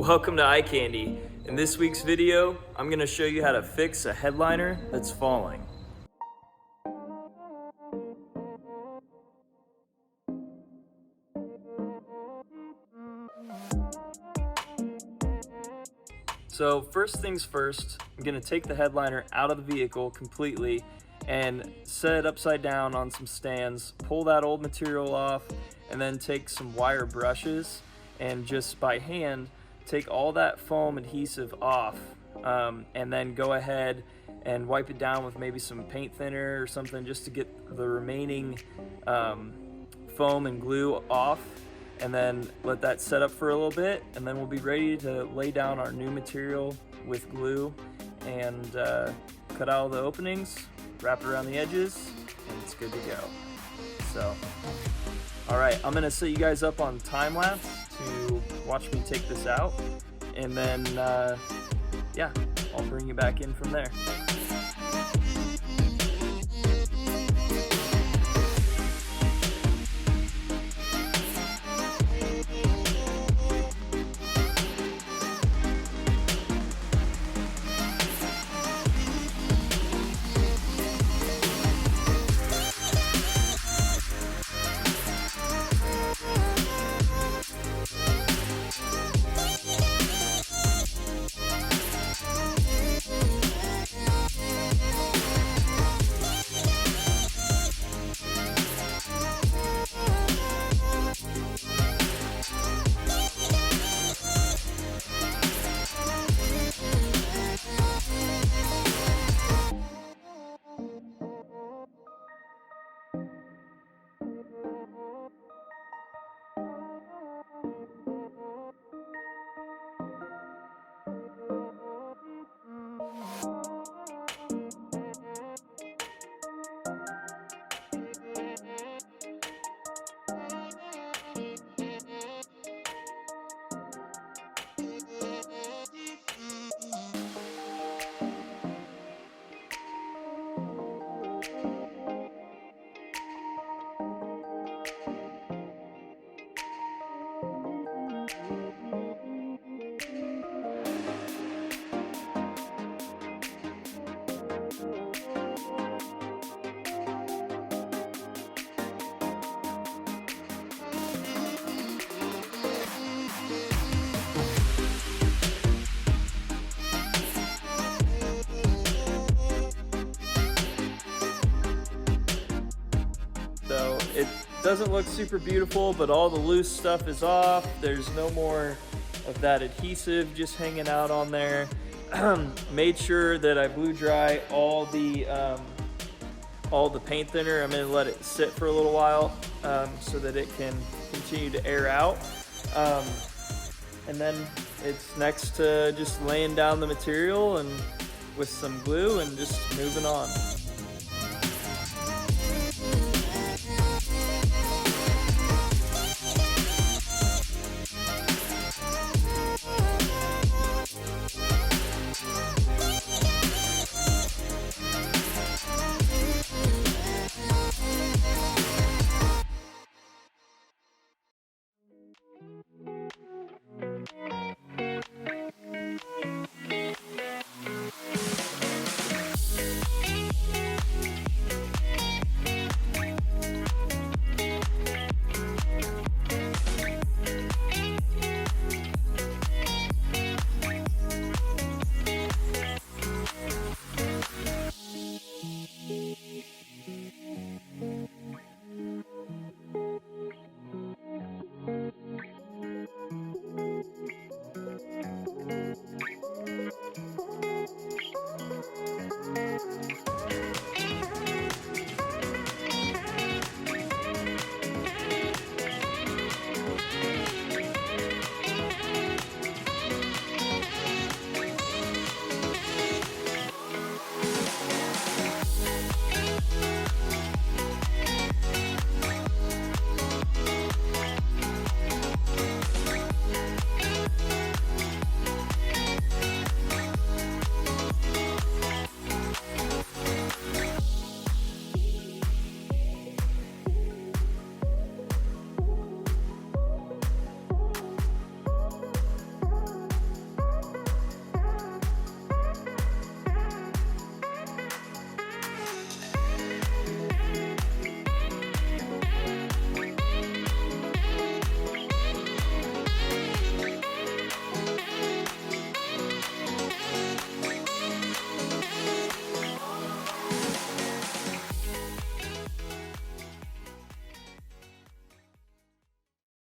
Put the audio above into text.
Welcome to Eye Candy. In this week's video, I'm going to show you how to fix a headliner that's falling. So first things first, I'm going to take the headliner out of the vehicle completely and set it upside down on some stands, pull that old material off, and then take some wire brushes and just by hand take all that foam adhesive off, and then go ahead and wipe it down with maybe some paint thinner or something just to get the remaining foam and glue off, and then let that set up for a little bit, and then we'll be ready to lay down our new material with glue and cut out the openings, wrap it around the edges, and it's good to go. So, all right, I'm gonna set you guys up on time lapse to watch me take this out, and then yeah, I'll bring you back in from there. So it doesn't look super beautiful, but all the loose stuff is off. There's no more of that adhesive just hanging out on there. Made sure that I blew dry all the paint thinner. I'm gonna let it sit for a little while so that it can continue to air out. And then it's next to just laying down the material and with some glue and just moving on.